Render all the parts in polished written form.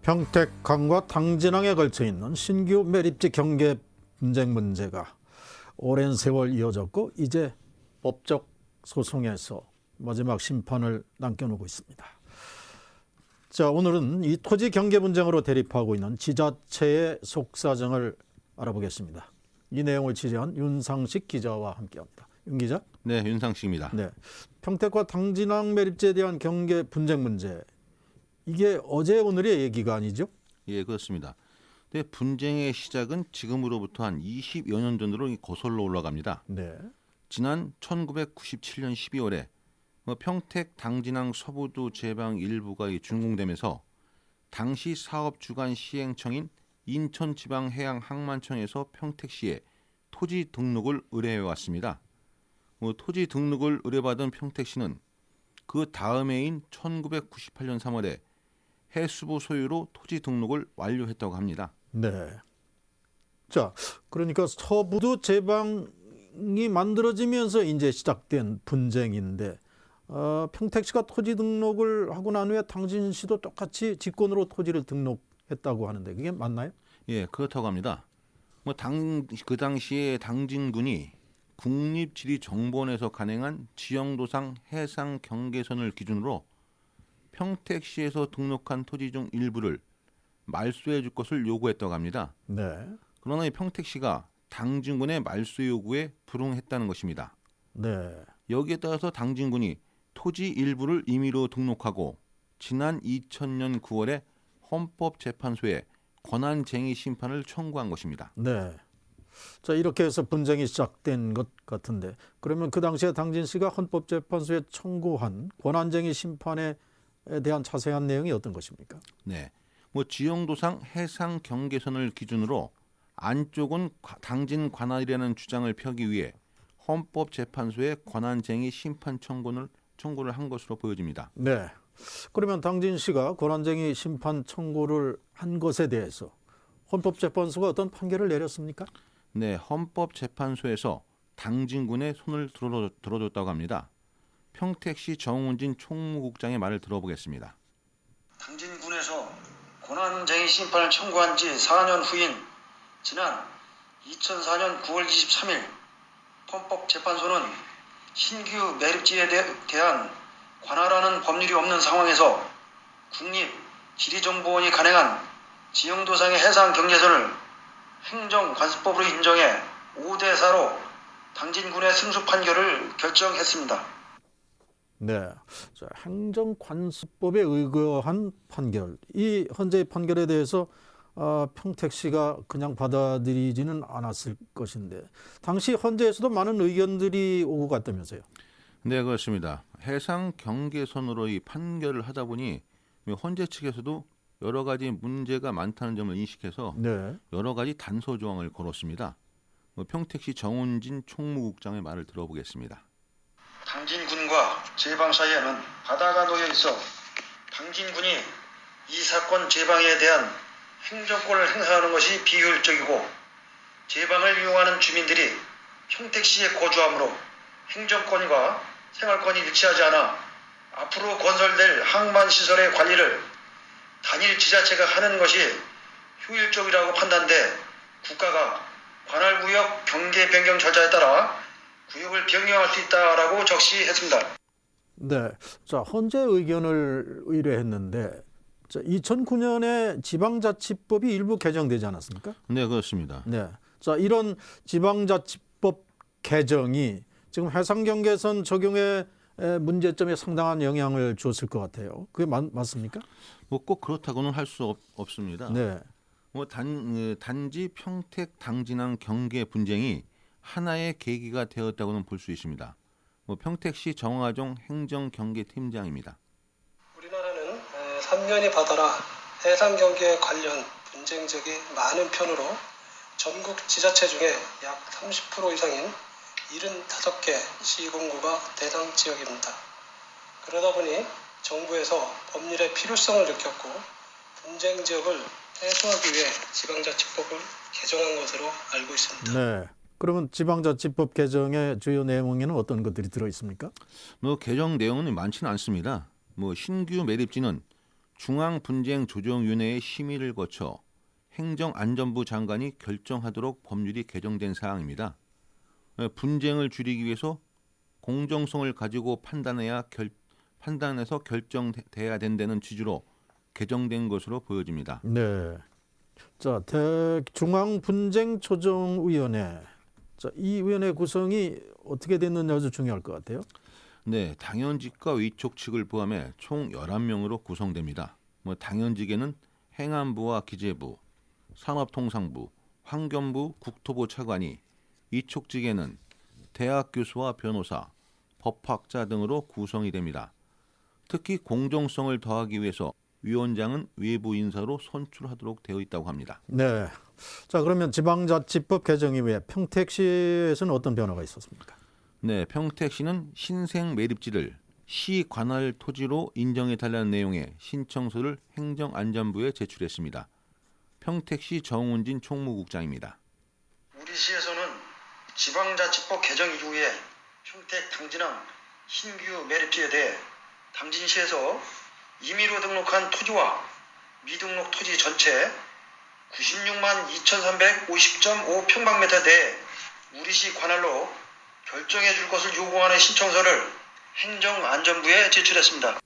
평택항과 당진항에 걸쳐 있는 신규 매립지 경계 분쟁 문제가 오랜 세월 이어졌고 이제 법적 소송에서 마지막 심판을 남겨놓고 있습니다. 자, 오늘은 이 토지 경계 분쟁으로 대립하고 있는 지자체의 속사정을 알아보겠습니다. 이 내용을 취재한 윤상식 기자와 함께합니다. 윤 기자. 네, 윤상식입니다. 네, 평택과 당진항 매립지에 대한 경계 분쟁 문제. 이게 어제 오늘의 얘기가 아니죠? 예, 그렇습니다. 근데 분쟁의 시작은 지금으로부터 한 20여 년 전으로 거슬러 올라갑니다. 네. 지난 1997년 12월에 평택 당진항 서부도 제방 일부가 준공되면서 당시 사업 주관 시행청인 인천지방해양항만청에서 평택시에 토지 등록을 의뢰해 왔습니다. 토지 등록을 의뢰받은 평택시는 그 다음해인 1998년 3월에 해수부 소유로 토지 등록을 완료했다고 합니다. 네. 자, 그러니까 서부도 제방이 만들어지면서 이제 시작된 분쟁인데 평택시가 토지 등록을 하고 난 후에 당진시도 똑같이 직권으로 토지를 등록했다고 하는데 그게 맞나요? 예, 그렇다고 합니다. 그 당시에 당진군이 국립지리정보원에서 간행한 지형도상 해상 경계선을 기준으로 평택시에서 등록한 토지 중 일부를 말소해 줄 것을 요구했다고 합니다. 네. 그러나 이 평택시가 당진군의 말소 요구에 불응했다는 것입니다. 네. 여기에 따라서 당진군이 토지 일부를 임의로 등록하고 지난 2000년 9월에 헌법재판소에 권한쟁의 심판을 청구한 것입니다. 네. 자, 이렇게 해서 분쟁이 시작된 것 같은데 그러면 그 당시에 당진시가 헌법재판소에 청구한 권한쟁의 심판에 대한 자세한 내용이 어떤 것입니까? 네, 지형도상 해상 경계선을 기준으로 안쪽은 당진 관할이라는 주장을 펴기 위해 헌법재판소에 권한쟁의 심판 청구를 한 것으로 보여집니다. 네. 그러면 당진시가 권한쟁의 심판 청구를 한 것에 대해서 헌법재판소가 어떤 판결을 내렸습니까? 네, 헌법재판소에서 당진군의 손을 들어줬다고 합니다. 평택시 정운진 총무국장의 말을 들어보겠습니다. 당진군에서 권한쟁의 심판을 청구한 지 4년 후인 지난 2004년 9월 23일 헌법재판소는 신규 매립지에 대한 관할하는 법률이 없는 상황에서 국립지리정보원이 간행한 지형도상의 해상 경계선을 행정관습법으로 인정해 5대4로 당진군의 승소 판결을 결정했습니다. 네, 자, 행정관습법에 의거한 판결. 이 현재의 판결에 대해서 평택시가 그냥 받아들이지는 않았을 것인데 당시 헌재에서도 많은 의견들이 오고 갔다면서요? 네, 그렇습니다. 해상 경계선으로 이 판결을 하다 보니 헌재 측에서도 여러 가지 문제가 많다는 점을 인식해서 네. 여러 가지 단서 조항을 걸었습니다. 평택시 정운진 총무국장의 말을 들어보겠습니다. 당진군과 제방 사이에는 바다가 놓여 있어 당진군이 이 사건 제방에 대한 행정권을 행사하는 것이 비효율적이고 제방을 이용하는 주민들이 평택시에 거주하므로 행정권과 생활권이 일치하지 않아 앞으로 건설될 항만시설의 관리를 단일 지자체가 하는 것이 효율적이라고 판단돼 국가가 관할구역 경계 변경 절차에 따라 구역을 변경할 수 있다라고 적시했습니다. 네, 자, 헌재 의견을 의뢰했는데 2009년에 지방자치법이 일부 개정되지 않았습니까? 네, 그렇습니다. 네, 자, 이런 지방자치법 개정이 지금 해상경계선 적용에 문제점에 상당한 영향을 줬을 것 같아요. 그게 맞습니까? 꼭 그렇다고는 할 수 없습니다. 네. 단지 평택 당진항 경계 분쟁이 하나의 계기가 되었다고는 볼 수 있습니다. 평택시 정화종 행정경계팀장입니다. 우리나라는 삼면이 바다라 해상경계 관련 분쟁적이 많은 편으로 전국 지자체 중에 약 30% 이상인 75개 시군구가 대상 지역입니다. 그러다 보니 정부에서 법률의 필요성을 느꼈고 분쟁 지역을 해소하기 위해 지방자치법을 개정한 것으로 알고 있습니다. 네. 그러면 지방자치법 개정의 주요 내용에는 어떤 것들이 들어 있습니까? 개정 내용은 많지는 않습니다. 신규 매립지는 중앙분쟁조정위원회의 심의를 거쳐 행정안전부 장관이 결정하도록 법률이 개정된 사항입니다. 분쟁을 줄이기 위해서 공정성을 가지고 판단해서 결정돼야 된다는 취지로 개정된 것으로 보여집니다. 네. 자, 중앙분쟁조정위원회. 자, 이 위원회 구성이 어떻게 됐느냐가 아주 중요할 것 같아요. 네, 당연직과 위촉측을 포함해 총 11명으로 구성됩니다. 당연직에는 행안부와 기재부, 산업통상부, 환경부, 국토부 차관이, 위촉직에는 대학 교수와 변호사, 법학자 등으로 구성이 됩니다. 특히 공정성을 더하기 위해서 위원장은 외부 인사로 선출하도록 되어 있다고 합니다. 네. 자, 그러면 지방자치법 개정 이후에 평택시에서는 어떤 변화가 있었습니까? 네, 평택시는 신생 매립지를 시 관할 토지로 인정해달라는 내용의 신청서를 행정안전부에 제출했습니다. 평택시 정운진 총무국장입니다. 우리 시에서는 지방자치법 개정 이후에 평택 당진항 신규 매립지에 대해 당진시에서 임의로 등록한 토지와 미등록 토지 전체 96만 2,350.5 평방미터 내에 우리시 관할로 결정해 줄 것을 요구하는 신청서를 행정안전부에 제출했습니다.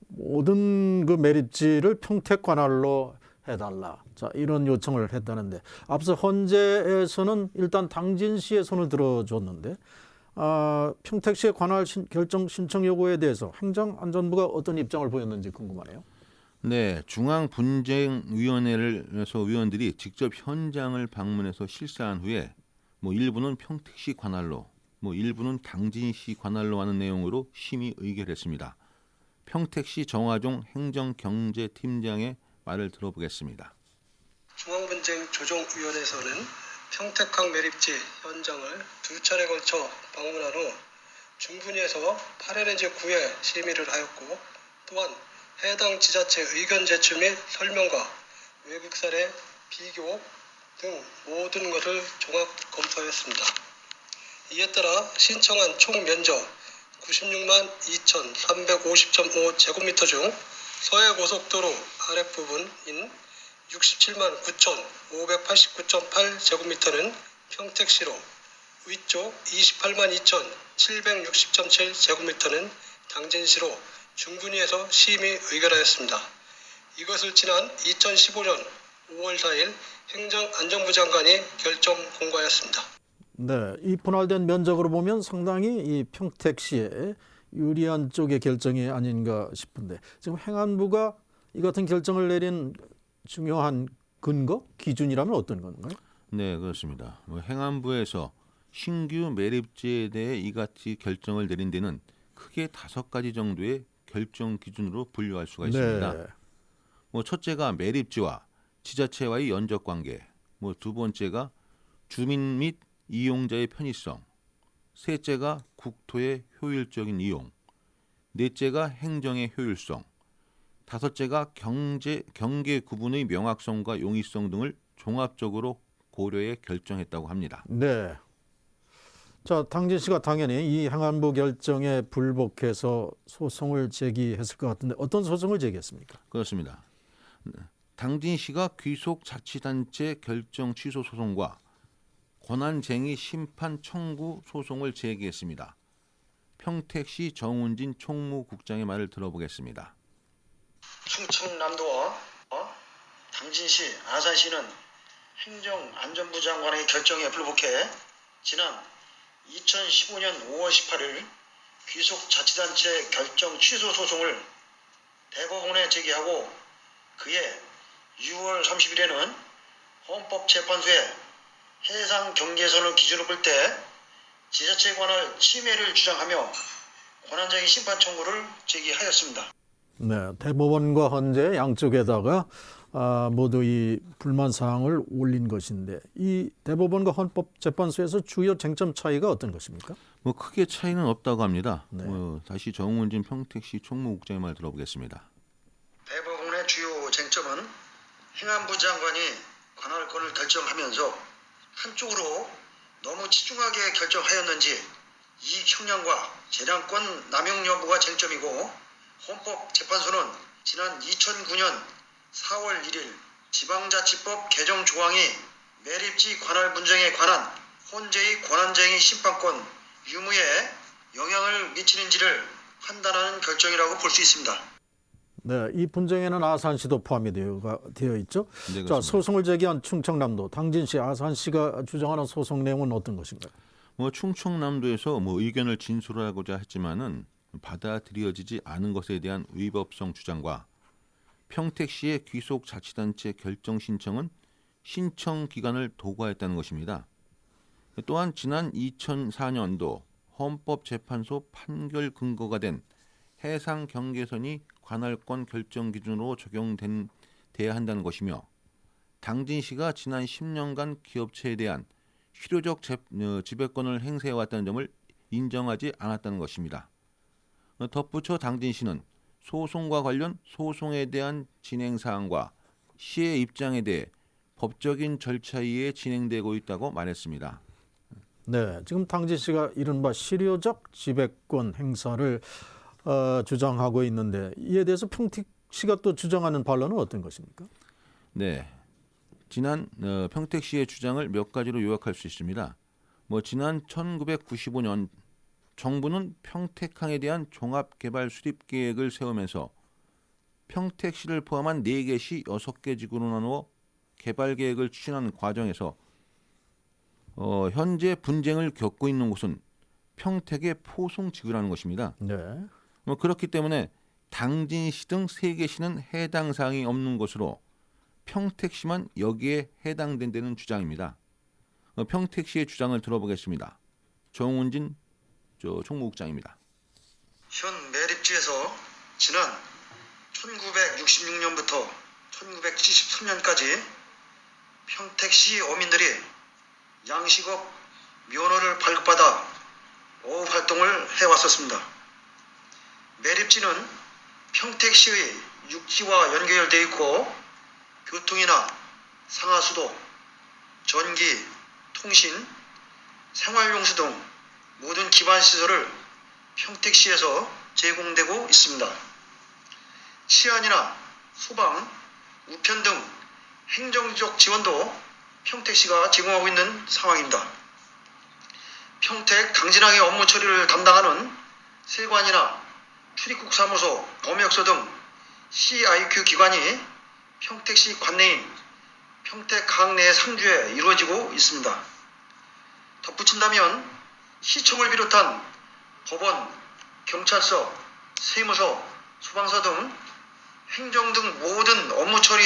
모든 그 매립지를 평택 관할로 해달라. 자, 이런 요청을 했다는데 앞서 헌재에서는 일단 당진시의 손을 들어줬는데 평택시의 관할 결정 신청 요구에 대해서 행정안전부가 어떤 입장을 보였는지 궁금하네요. 네, 중앙분쟁위원회에서 위원들이 직접 현장을 방문해서 실사한 후에 일부는 평택시 관할로, 일부는 당진시 관할로 하는 내용으로 심의 의결했습니다. 평택시 정화종 행정경제팀장의 말을 들어보겠습니다. 중앙분쟁조정위원회에서는 평택항 매립지 현장을 2차례 걸쳐 방문한 후 중분위에서 8회 내지 9회 심의를 하였고, 또한 해당 지자체 의견 제출 및 설명과 외국 사례 비교 등 모든 것을 종합 검토하였습니다. 이에 따라 신청한 총 면적 96만 2,350.5 제곱미터 중 서해고속도로 아랫부분인 67만 9,589.8 제곱미터는 평택시로, 위쪽 28만 2,760.7 제곱미터는 당진시로 중분위에서 심의 의결하였습니다. 이것을 지난 2015년 5월 4일 행정안전부 장관이 결정 공고하였습니다. 네, 이 분할된 면적으로 보면 상당히 이 평택시에 유리한 쪽의 결정이 아닌가 싶은데 지금 행안부가 이 같은 결정을 내린 중요한 근거, 기준이라면 어떤 건가요? 네, 그렇습니다. 행안부에서 신규 매립지에 대해 이같이 결정을 내린 데는 크게 5가지 정도의 결정 기준으로 분류할 수가 있습니다. 네. 첫째가 매립지와 지자체와의 연적 관계, 두 번째가 주민 및 이용자의 편의성, 셋째가 국토의 효율적인 이용, 넷째가 행정의 효율성, 다섯째가 경계 구분의 명확성과 용이성 등을 종합적으로 고려해 결정했다고 합니다. 네. 자, 당진시가 당연히 이 행안부 결정에 불복해서 소송을 제기했을 것 같은데 어떤 소송을 제기했습니까? 그렇습니다. 당진시가 귀속자치단체 결정 취소 소송과 권한쟁의 심판 청구 소송을 제기했습니다. 평택시 정운진 총무국장의 말을 들어보겠습니다. 충청남도와 당진시, 아산시는 행정안전부 장관의 결정에 불복해 지난 2015년 5월 18일 귀속자치단체 결정 취소 소송을 대법원에 제기하고 그해 6월 30일에는 헌법재판소에 해상 경계선을 기준으로 볼 때 지자체 관할 침해를 주장하며 권한쟁의 심판 청구를 제기하였습니다. 네, 대법원과 헌재 양쪽에다가 모두 이 불만 사항을 올린 것인데 이 대법원과 헌법재판소에서 주요 쟁점 차이가 어떤 것입니까? 크게 차이는 없다고 합니다. 네. 다시 정운진 평택시 총무국장의 말 들어보겠습니다. 대법원의 주요 쟁점은 행안부 장관이 관할권을 결정하면서 한쪽으로 너무 치중하게 결정하였는지 이익 형량과 재량권 남용 여부가 쟁점이고, 헌법재판소는 지난 2009년 4월 1일 지방자치법 개정 조항이 매립지 관할 분쟁에 관한 헌재의 권한쟁의 심판권 유무에 영향을 미치는지를 판단하는 결정이라고 볼 수 있습니다. 네, 이 분쟁에는 아산시도 포함이 되어 있죠. 네, 자, 그렇습니다. 소송을 제기한 충청남도 당진시, 아산시가 주장하는 소송 내용은 어떤 것인가요? 충청남도에서 의견을 진술하고자 했지만은 받아들여지지 않은 것에 대한 위법성 주장과 평택시의 귀속자치단체 결정 신청은 신청 기간을 도과했다는 것입니다. 또한 지난 2004년도 헌법재판소 판결 근거가 된 해상 경계선이 관할권 결정 기준으로 적용돼야 한다는 것이며 당진시가 지난 10년간 기업체에 대한 실효적 지배권을 행사해왔다는 점을 인정하지 않았다는 것입니다. 덧붙여 당진시는 소송과 관련 소송에 대한 진행 사항과 시의 입장에 대해 법적인 절차에 의해 진행되고 있다고 말했습니다. 네, 지금 당진시가 이른바 실효적 지배권 행사를 주장하고 있는데 이에 대해서 평택시가 또 주장하는 반론은 어떤 것입니까? 네, 지난 평택시의 주장을 몇 가지로 요약할 수 있습니다. 지난 1995년 정부는 평택항에 대한 종합개발 수립 계획을 세우면서 평택시를 포함한 4개 시 6개 지구로 나누어 개발 계획을 추진하는 과정에서 현재 분쟁을 겪고 있는 곳은 평택의 포송지구라는 것입니다. 네. 그렇기 때문에 당진시 등 3개 시는 해당 사항이 없는 것으로 평택시만 여기에 해당된다는 주장입니다. 평택시의 주장을 들어보겠습니다. 정운진 총무국장입니다. 현 매립지에서 지난 1966년부터 1973년까지 평택시 어민들이 양식업 면허를 발급받아 어업 활동을 해왔었습니다. 매립지는 평택시의 육지와 연결되어 있고 교통이나 상하수도, 전기, 통신, 생활용수 등 모든 기반시설을 평택시에서 제공되고 있습니다. 치안이나 소방, 우편 등 행정적 지원도 평택시가 제공하고 있는 상황입니다. 평택 당진항의 업무 처리를 담당하는 세관이나 출입국 사무소, 범역소 등 CIQ 기관이 평택시 관내인 평택항 내 상주에 이루어지고 있습니다. 덧붙인다면 시청을 비롯한 법원, 경찰서, 세무서, 소방서 등 행정 등 모든 업무 처리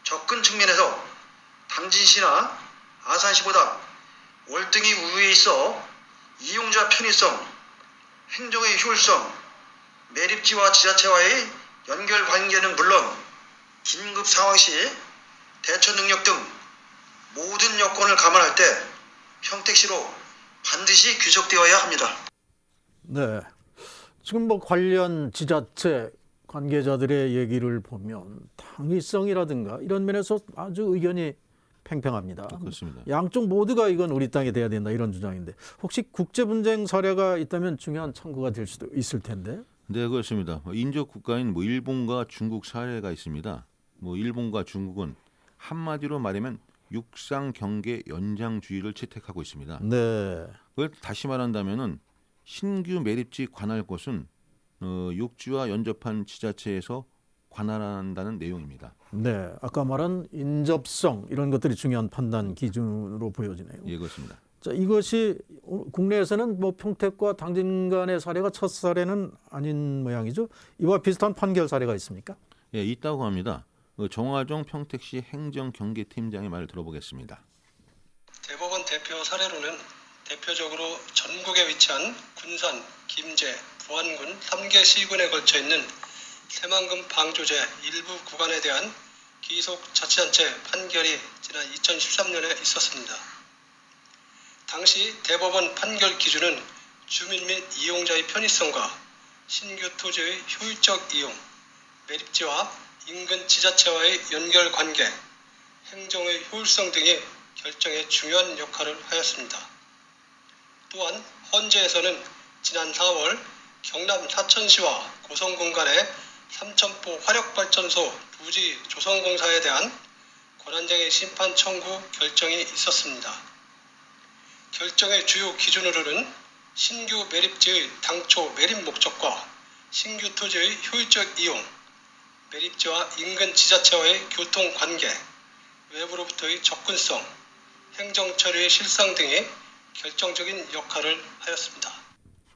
접근 측면에서 당진시나 아산시보다 월등히 우위에 있어 이용자 편의성, 행정의 효율성, 매립지와 지자체와의 연결 관계는 물론 긴급 상황 시 대처 능력 등 모든 여건을 감안할 때 평택시로 반드시 귀속되어야 합니다. 네. 지금 관련 지자체 관계자들의 얘기를 보면 당위성이라든가 이런 면에서 아주 의견이 팽팽합니다. 그렇습니다. 양쪽 모두가 이건 우리 땅에 돼야 된다 이런 주장인데 혹시 국제 분쟁 사례가 있다면 중요한 참고가 될 수도 있을 텐데. 네, 그렇습니다. 인접 국가인 일본과 중국 사례가 있습니다. 일본과 중국은 한마디로 말하면 육상 경계 연장주의를 채택하고 있습니다. 네. 그걸 다시 말한다면은 신규 매립지 관할곳은 육지와 연접한 지자체에서 관할한다는 내용입니다. 네. 아까 말한 인접성 이런 것들이 중요한 판단 기준으로 보여지네요. 예, 그렇습니다. 자, 이것이 국내에서는 평택과 당진 간의 사례가 첫 사례는 아닌 모양이죠. 이와 비슷한 판결 사례가 있습니까? 예, 있다고 합니다. 정화정 평택시 행정경계팀장의 말을 들어보겠습니다. 대법원 대표 사례로는 대표적으로 전국에 위치한 군산, 김제, 부안군 3개 시군에 걸쳐 있는 새만금 방조제 일부 구간에 대한 귀속자치단체 판결이 지난 2013년에 있었습니다. 당시 대법원 판결 기준은 주민 및 이용자의 편의성과 신규 토지의 효율적 이용, 매립지와 인근 지자체와의 연결 관계, 행정의 효율성 등의 결정에 중요한 역할을 하였습니다. 또한 헌재에서는 지난 4월 경남 사천시와 고성군 간의 삼천포 화력발전소 부지 조성공사에 대한 권한쟁의 심판 청구 결정이 있었습니다. 결정의 주요 기준으로는 신규 매립지의 당초 매립 목적과 신규 토지의 효율적 이용, 매립지와 인근 지자체와의 교통 관계, 외부로부터의 접근성, 행정 처리의 실상 등이 결정적인 역할을 하였습니다.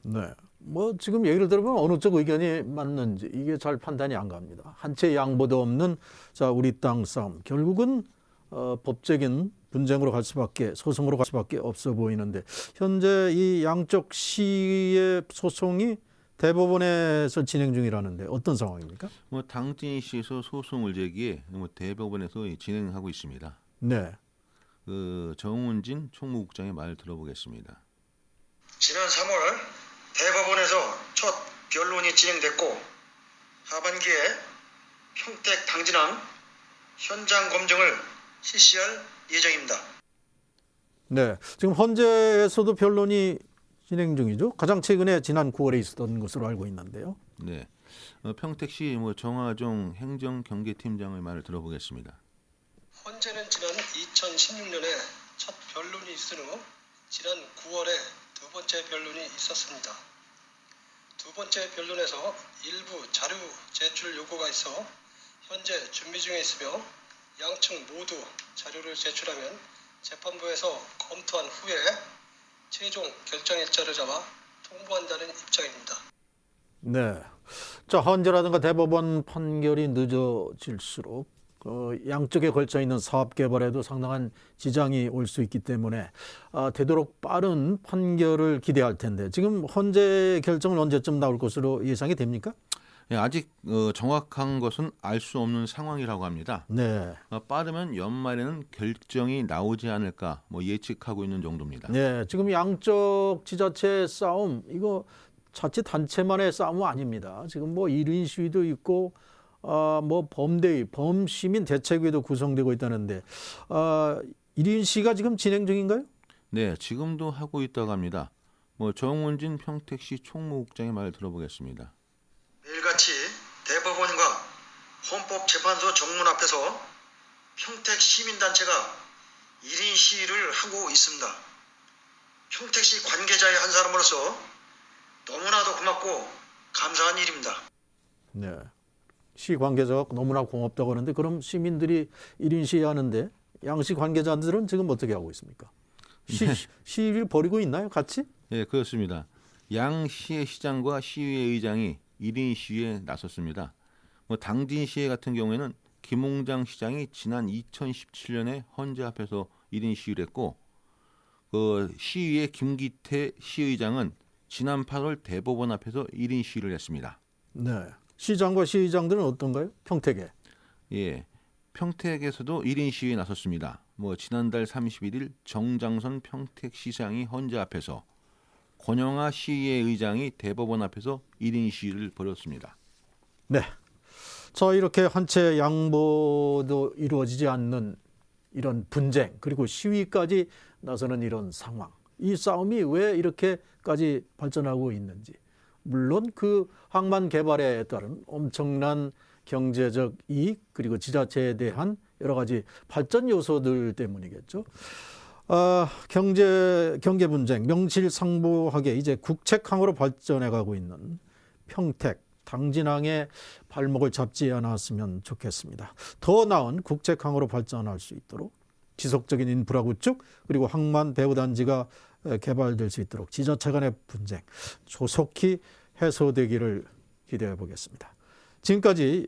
네. 뭐 지금 얘기를 들어보면 어느 쪽 의견이 맞는지 이게 잘 판단이 안 갑니다. 한 채 양보도 없는 자 우리 땅 싸움. 결국은 법적인 분쟁으로 갈 수밖에 소송으로 갈 수밖에 없어 보이는데 현재 이 양쪽 시의 소송이 대법원에서 진행 중이라는데 어떤 상황입니까? 뭐 당진시에서 소송을 제기해 대법원에서 진행하고 있습니다. 네. 정운진 총무국장의 말을 들어보겠습니다. 지난 3월 대법원에서 첫 변론이 진행됐고 하반기에 평택 당진항 현장 검증을 실시할 예정입니다. 네. 지금 헌재에서도 변론이 진행 중이죠. 가장 최근에 지난 9월에 있었던 것으로 알고 있는데요. 네, 평택시 정화종 행정경계팀장의 말을 들어보겠습니다. 헌재는 지난 2016년에 첫 변론이 있은 후 지난 9월에 두 번째 변론이 있었습니다. 두 번째 변론에서 일부 자료 제출 요구가 있어 현재 준비 중에 있으며 양측 모두 자료를 제출하면 재판부에서 검토한 후에 최종 결정일자를 잡아 통보한다는 입장입니다. 네. 자, 헌재라든가 대법원 판결이 늦어질수록 양쪽에 걸쳐 있는 사업 개발에도 상당한 지장이 올 수 있기 때문에 되도록 빠른 판결을 기대할 텐데 지금 헌재 결정은 언제쯤 나올 것으로 예상이 됩니까? 네, 아직 정확한 것은 알 수 없는 상황이라고 합니다. 네. 빠르면 연말에는 결정이 나오지 않을까 예측하고 있는 정도입니다. 네. 지금 양쪽 지자체 싸움 이거 자칫 단체만의 싸움은 아닙니다. 지금 뭐 1인 시위도 있고 뭐 범대위, 범시민 대책위도 구성되고 있다는데 1인 시위가 지금 진행 중인가요? 네, 지금도 하고 있다고 합니다. 정운진 평택시 총무국장의 말을 들어보겠습니다. 매일같이 대법원과 헌법재판소 정문 앞에서 평택 시민단체가 1인 시위를 하고 있습니다. 평택시 관계자의 한 사람으로서 너무나도 고맙고 감사한 일입니다. 네. 시 관계자가 너무나 고맙다고 하는데 그럼 시민들이 1인 시위하는데 양시 관계자들은 지금 어떻게 하고 있습니까? 시위를 벌이고 있나요? 같이? 네, 그렇습니다. 양시의 시장과 시의회 의장이 1인 시위에 나섰습니다. 당진시의 같은 경우에는 김홍장 시장이 지난 2017년에 헌재 앞에서 1인 시위를 했고 시의회 김기태 시의장은 지난 8월 대법원 앞에서 1인 시위를 했습니다. 네. 시장과 시의장들은 어떤가요? 평택에. 예, 평택에서도 1인 시위에 나섰습니다. 지난달 31일 정장선 평택시장이 헌재 앞에서 권영하 시의회 의장이 대법원 앞에서 1인 시위를 벌였습니다. 네. 자, 이렇게 한 채 양보도 이루어지지 않는 이런 분쟁 그리고 시위까지 나서는 이런 상황. 이 싸움이 왜 이렇게까지 발전하고 있는지. 물론 그 항만 개발에 따른 엄청난 경제적 이익 그리고 지자체에 대한 여러 가지 발전 요소들 때문이겠죠. 경계 분쟁 명실상부하게 이제 국책항으로 발전해 가고 있는 평택 당진항의 발목을 잡지 않았으면 좋겠습니다. 더 나은 국책항으로 발전할 수 있도록 지속적인 인프라 구축 그리고 항만 배후단지가 개발될 수 있도록 지자체 간의 분쟁 조속히 해소되기를 기대해 보겠습니다. 지금까지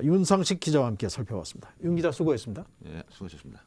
윤상식 기자와 함께 살펴봤습니다. 윤 기자 수고했습니다. 네, 수고하셨습니다.